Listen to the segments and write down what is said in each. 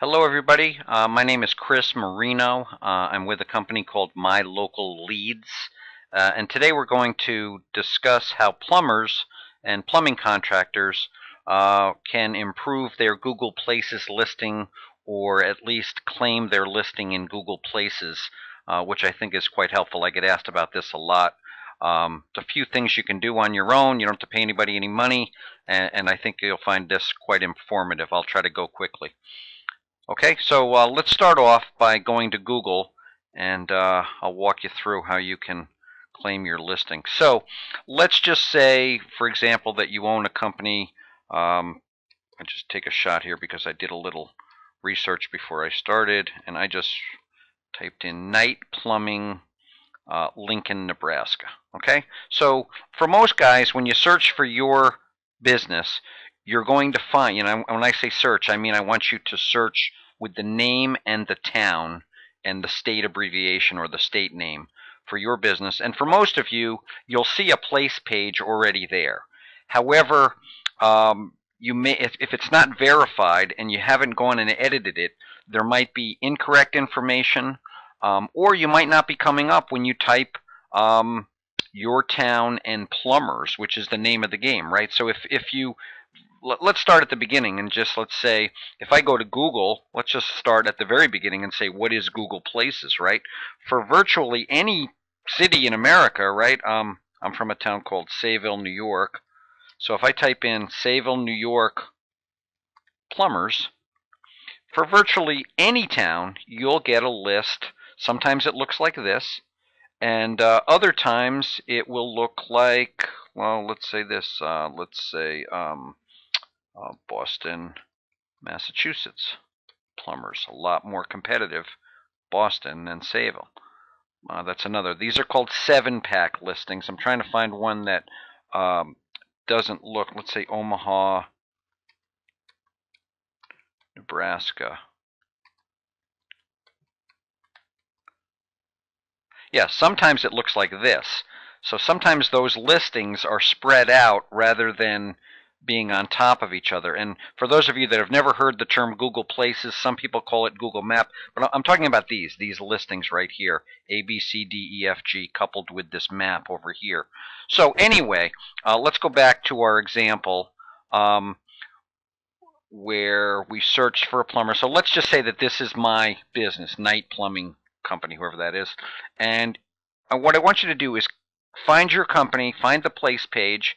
Hello, everybody. My name is Chris Marino. I'm with a company called My Local Leads. And today we're going to discuss how plumbers and plumbing contractors can improve their Google Places listing, or at least claim their listing in Google Places, which I think is quite helpful. I get asked about this a lot. A few things you can do on your own. You don't have to pay anybody any money, and I think you'll find this quite informative. I'll try to go quickly. Okay, so let's start off by going to Google, and I'll walk you through how you can claim your listing. So let's just say, for example, that you own a company. I'll just take a shot here because I did a little research before I started, and I just typed in Knight Plumbing, Lincoln, Nebraska. Okay, so for most guys, when you search for your business, you're going to find, when I say search, I mean I want you to search with the name and the town and the state abbreviation or the state name for your business. And for most of you, you'll see a place page already there. However, you may, if it's not verified and you haven't gone and edited it, there might be incorrect information, or you might not be coming up when you type your town and plumbers, which is the name of the game, right? So if you let's start at the beginning and just let's say if I go to Google, let's just start at the very beginning and say what is Google Places, right? For virtually any city in America, right? I'm from a town called Sayville, New York. So if I type in Sayville, New York plumbers, for virtually any town, you'll get a list. Sometimes it looks like this, and other times it will look like, well, let's say this. Let's say Boston, Massachusetts plumbers. A lot more competitive, Boston than Sayville. That's another. These are called 7-pack listings. I'm trying to find one that doesn't look, let's say Omaha, Nebraska. Yeah, sometimes it looks like this. So sometimes those listings are spread out rather than being on top of each other. And for those of you that have never heard the term Google Places, some people call it Google Map, but I'm talking about these listings right here, A, B, C, D, E, F, G, coupled with this map over here. So anyway, let's go back to our example where we searched for a plumber. So let's just say that this is my business, Knight Plumbing Company, whoever that is. And what I want you to do is find your company, find the place page,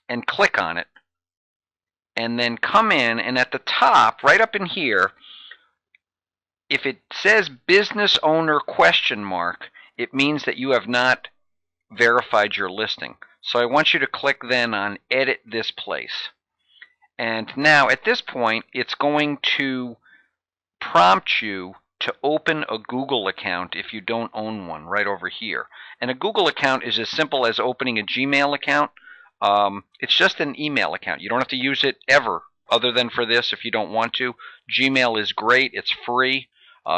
and click on it, and then come in, and at the top, right up in here, if it says business owner question mark, it means that you have not verified your listing. So I want you to click then on edit this place. And now at this point, it's going to prompt you to open a Google account if you don't own one, right over here. And a Google account is as simple as opening a Gmail account. It's just an email account. You don't have to use it ever other than for this if you don't want to. Gmail is great. It's free.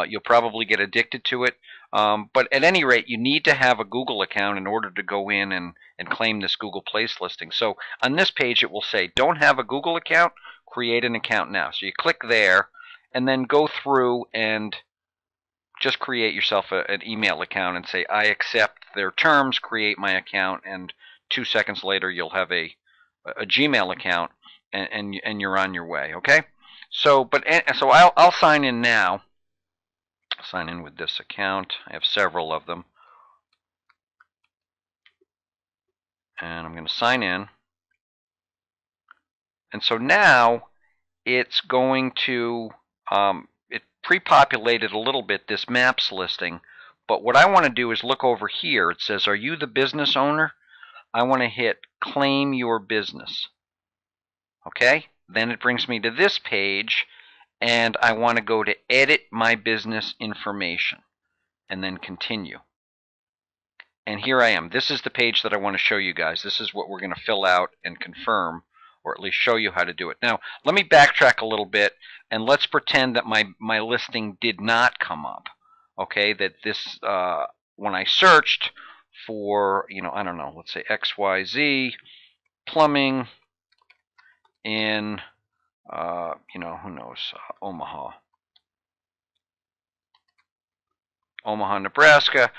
You'll probably get addicted to it. But at any rate, you need to have a Google account in order to go in and claim this Google Place listing. So on this page, it will say, don't have a Google account? Create an account now. So you click there and then go through and just create yourself an email account and say, I accept their terms, create my account, and 2 seconds later you'll have a Gmail account, and you're on your way. Okay, so I'll sign in now. Sign in with this account. I have several of them, and I'm going to sign in. And so now it's going to it pre-populated a little bit this maps listing, but what I want to do is look over here. It says, are you the business owner? I want to hit claim your business. Okay, then it brings me to this page, and I want to go to edit my business information and then continue. And here I am. This is the page that I want to show you guys. This is what we're going to fill out and confirm, or at least show you how to do it. Now, let me backtrack a little bit, and let's pretend that my listing did not come up. Okay, that this, when I searched for, I don't know, let's say XYZ plumbing in you know, who knows, Omaha, Nebraska,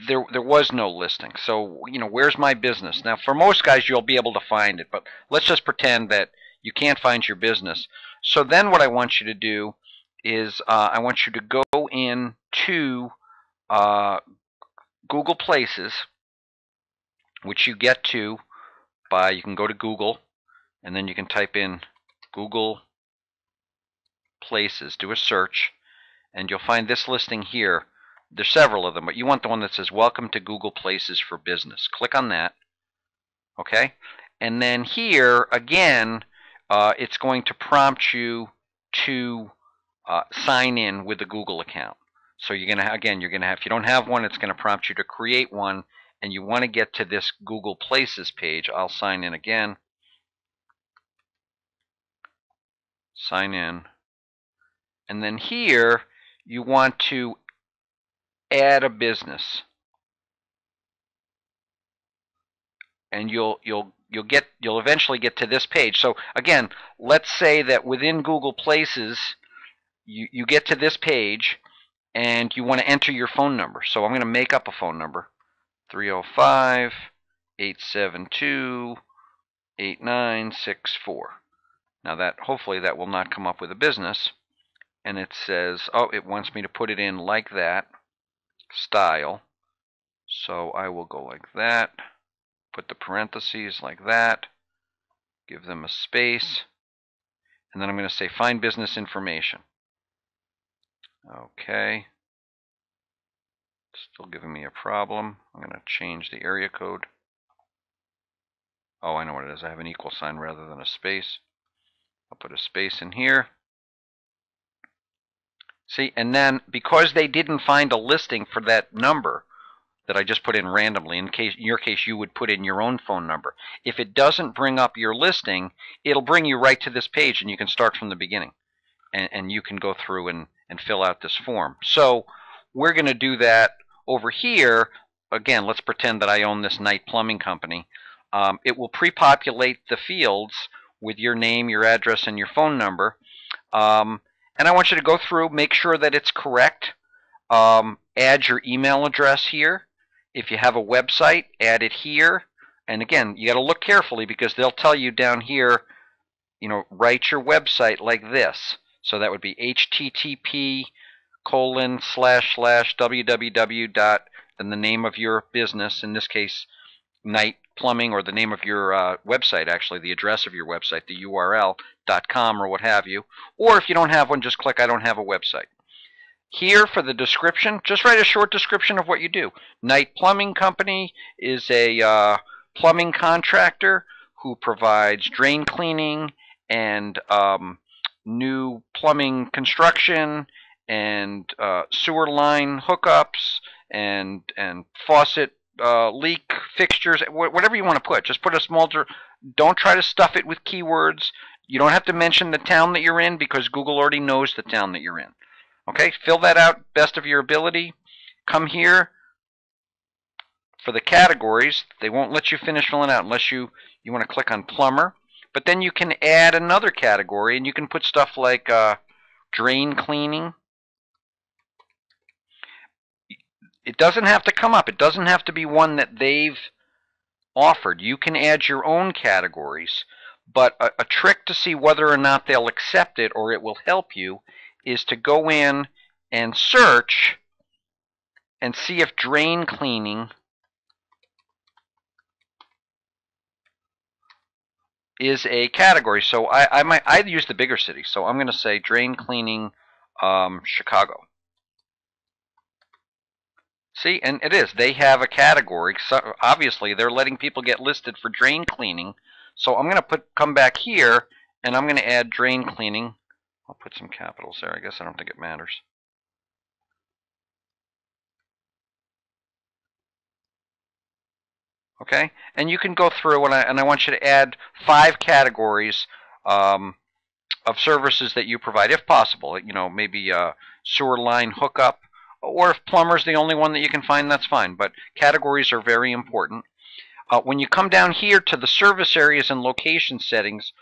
there was no listing. So, you know, where's my business? Now, for most guys, you'll be able to find it, but let's just pretend that you can't find your business. So then what I want you to do is I want you to go into Google Places, which you get to by, you can go to Google, and then you can type in Google Places, do a search, and you'll find this listing here. There's several of them, but you want the one that says Welcome to Google Places for Business. Click on that. Okay? And then here, again, it's going to prompt you to sign in with a Google account. So you're going to, again, you're going to have, if you don't have one, it's going to prompt you to create one, and you want to get to this Google Places page. I'll sign in again. Sign in. And then here, you want to add a business, and you'll eventually get to this page. So again, let's say that within Google Places, you get to this page, and you want to enter your phone number. So I'm going to make up a phone number, 305-872-8964. Now that, hopefully that will not come up with a business. And it says, oh, it wants me to put it in like that style. So I will go like that, put the parentheses like that, give them a space, and then I'm going to say find business information. Okay. Still giving me a problem. I'm going to change the area code. Oh, I know what it is. I have an equal sign rather than a space. I'll put a space in here. See, and then because they didn't find a listing for that number that I just put in randomly, in your case you would put in your own phone number. If it doesn't bring up your listing, it'll bring you right to this page, and you can start from the beginning. And you can go through and fill out this form. So we're going to do that over here. Again, let's pretend that I own this Knight Plumbing Company. It will pre-populate the fields with your name, your address, and your phone number. And I want you to go through, make sure that it's correct. Add your email address here. If you have a website, add it here. And again, you got to look carefully, because they'll tell you down here, you know, write your website like this. So that would be http://www. and the name of your business, in this case, Knight Plumbing, or the name of your website, actually, the address of your website, the URL.com or what have you. Or if you don't have one, just click I don't have a website. Here for the description, just write a short description of what you do. Knight Plumbing Company is a plumbing contractor who provides drain cleaning and new plumbing construction and sewer line hookups and faucet leak fixtures, whatever you want to put. Just put a small, don't try to stuff it with keywords. You don't have to mention the town that you're in, because Google already knows the town that you're in. Okay, fill that out best of your ability. Come here for the categories. They won't let you finish filling out unless you want to click on plumber. But then you can add another category, and you can put stuff like drain cleaning. It doesn't have to come up. It doesn't have to be one that they've offered. You can add your own categories. But a trick to see whether or not they'll accept it, or it will help you, is to go in and search and see if drain cleaning is a category. So I'd use the bigger city. So I'm going to say drain cleaning Chicago. See, and it is. They have a category. So obviously, they're letting people get listed for drain cleaning. So I'm going to come back here, and I'm going to add drain cleaning. I'll put some capitals there. I guess I don't think it matters. Okay, and you can go through, and I want you to add 5 categories of services that you provide, if possible. You know, maybe sewer line hookup, or if plumber's the only one that you can find, that's fine. But categories are very important. When you come down here to the service areas and location settings,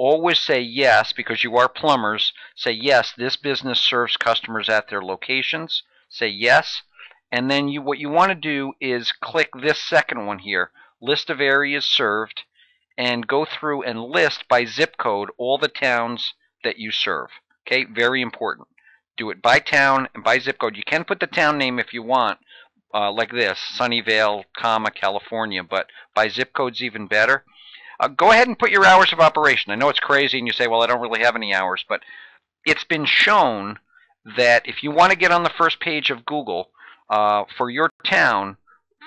always say yes, because you are plumbers. Say yes, this business serves customers at their locations. Say yes. And then what you want to do is click this second one here, list of areas served, and go through and list by zip code all the towns that you serve. Okay, very important. Do it by town and by zip code. You can put the town name if you want, like this, Sunnyvale, California, but by zip code's even better. Go ahead and put your hours of operation. I know it's crazy and you say, well, I don't really have any hours, but it's been shown that if you want to get on the first page of Google for your town,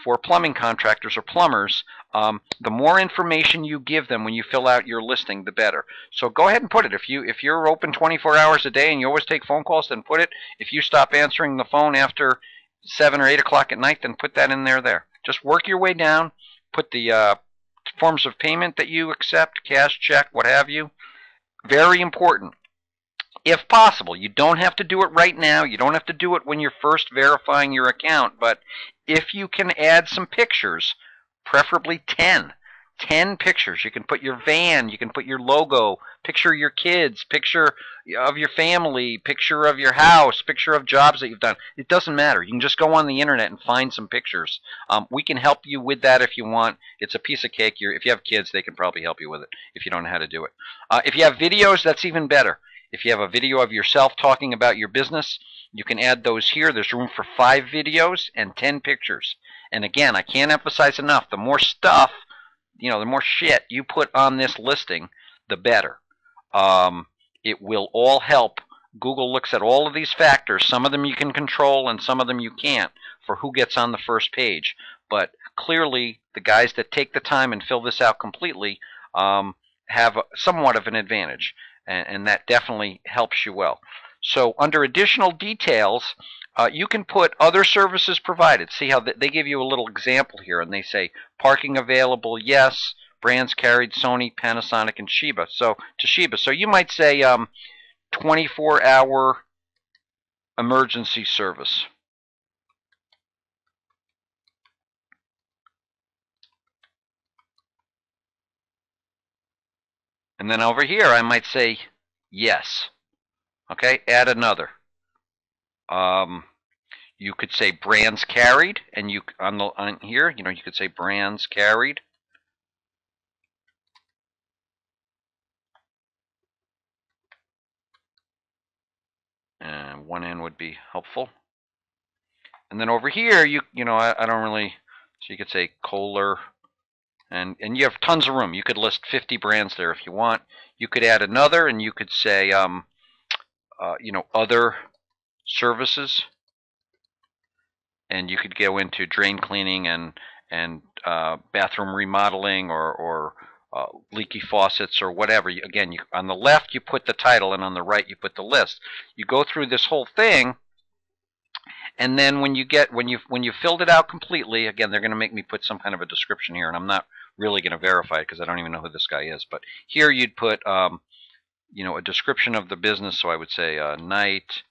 for plumbing contractors or plumbers, the more information you give them when you fill out your listing, the better. So go ahead and put it. If you're open 24 hours a day and you always take phone calls, then put it. If you stop answering the phone after 7 or 8 o'clock at night, then put that in there. Just work your way down. Put the forms of payment that you accept, cash, check, what have you. Very important. If possible, you don't have to do it right now. You don't have to do it when you're first verifying your account. But if you can add some pictures, preferably 10 pictures. You can put your van, you can put your logo, picture of your kids, picture of your family, picture of your house, picture of jobs that you've done. It doesn't matter. You can just go on the internet and find some pictures. We can help you with that if you want. It's a piece of cake. If you have kids, they can probably help you with it if you don't know how to do it. If you have videos, that's even better. If you have a video of yourself talking about your business, you can add those here. There's room for 5 videos and 10 pictures. And again, I can't emphasize enough, the more stuff, the more shit you put on this listing, the better. It will all help. Google looks at all of these factors. Some of them you can control and some of them you can't for who gets on the first page. But clearly, the guys that take the time and fill this out completely have somewhat of an advantage. And that definitely helps you well. So under additional details, you can put other services provided. See how they give you a little example here, and they say parking available, yes, brands carried, Sony, Panasonic, and Toshiba. So you might say 24-hour emergency service. And then over here, I might say yes. Okay, add another. You could say brands carried, and on here, you could say brands carried. And one end would be helpful. And then over here, I don't really, so you could say Kohler. And you have tons of room. You could list 50 brands there if you want. You could add another, and you could say, other services. And you could go into drain cleaning and bathroom remodeling or leaky faucets or whatever. Again, on the left you put the title, and on the right you put the list. You go through this whole thing. And then when you filled it out completely, again, they're going to make me put some kind of a description here, and I'm not really going to verify it because I don't even know who this guy is. But here you'd put, a description of the business. So I would say Night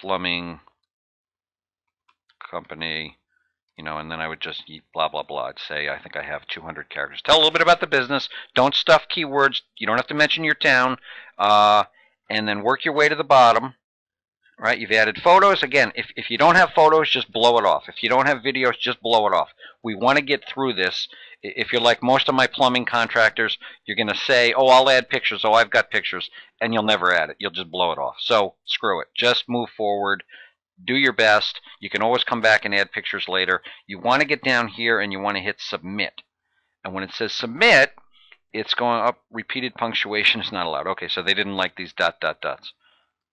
Plumbing Company, and then I would just blah, blah, blah. I'd say, I think I have 200 characters. Tell a little bit about the business. Don't stuff keywords. You don't have to mention your town. And then work your way to the bottom. Right, you've added photos. Again, if you don't have photos, just blow it off. If you don't have videos, just blow it off. We want to get through this. If you're like most of my plumbing contractors, you're going to say, oh, I'll add pictures. Oh, I've got pictures. And you'll never add it. You'll just blow it off. So screw it. Just move forward. Do your best. You can always come back and add pictures later. You want to get down here and you want to hit submit. And when it says submit, it's going up. Repeated punctuation is not allowed. Okay, so they didn't like these ...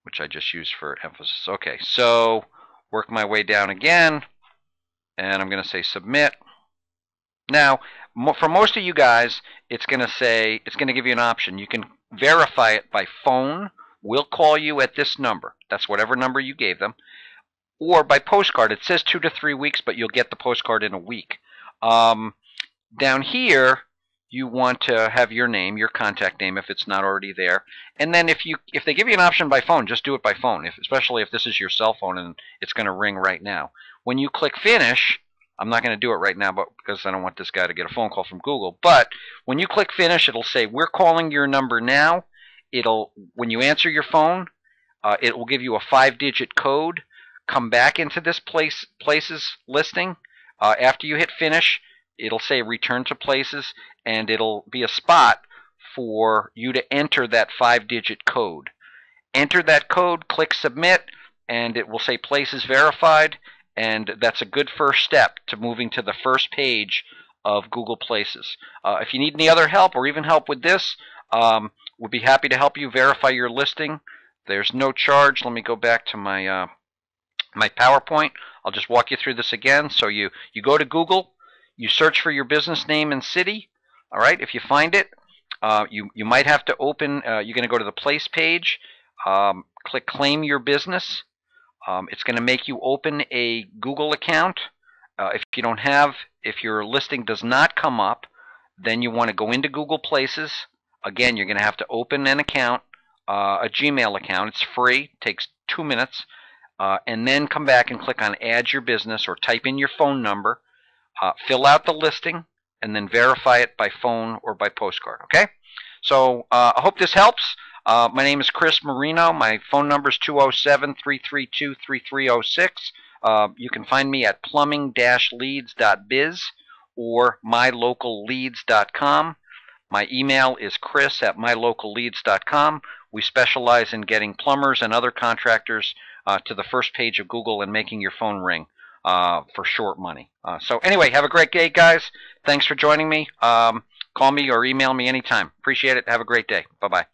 which I just used for emphasis. Okay, so work my way down again, and I'm going to say submit. Now, for most of you guys, it's going to give you an option. You can verify it by phone. We'll call you at this number. That's whatever number you gave them. Or by postcard. It says 2 to 3 weeks, but you'll get the postcard in a week. Down here, you want to have your name, your contact name, if it's not already there. And then if they give you an option by phone, just do it by phone, especially if this is your cell phone and it's going to ring right now. When you click finish, I'm not going to do it right now, but because I don't want this guy to get a phone call from Google. But when you click finish, it'll say, we're calling your number now. When you answer your phone, it will give you a 5-digit code. Come back into this places listing. After you hit finish, it'll say return to places, and it'll be a spot for you to enter that 5-digit code. Enter that code, click submit, and it will say places verified, and that's a good first step to moving to the first page of Google Places. If you need any other help or even help with this, we'll be happy to help you verify your listing. There's no charge. Let me go back to my my PowerPoint. I'll just walk you through this again. So you go to Google, you search for your business name and city. All right, if you find it, you might have to open. You're going to go to the place page. Click claim your business. It's going to make you open a Google account. If your listing does not come up, then you want to go into Google Places. Again, you're going to have to open an account, a Gmail account. It's free, takes 2 minutes, and then come back and click on Add Your Business or type in your phone number, fill out the listing, and then verify it by phone or by postcard. Okay? So I hope this helps. My name is Chris Marino. My phone number is 207-332-3306. You can find me at plumbing-leads.biz or mylocalleads.com. My email is chris@mylocalleads.com. We specialize in getting plumbers and other contractors to the first page of Google and making your phone ring for short money. So anyway, have a great day, guys. Thanks for joining me. Call me or email me anytime. Appreciate it. Have a great day. Bye-bye.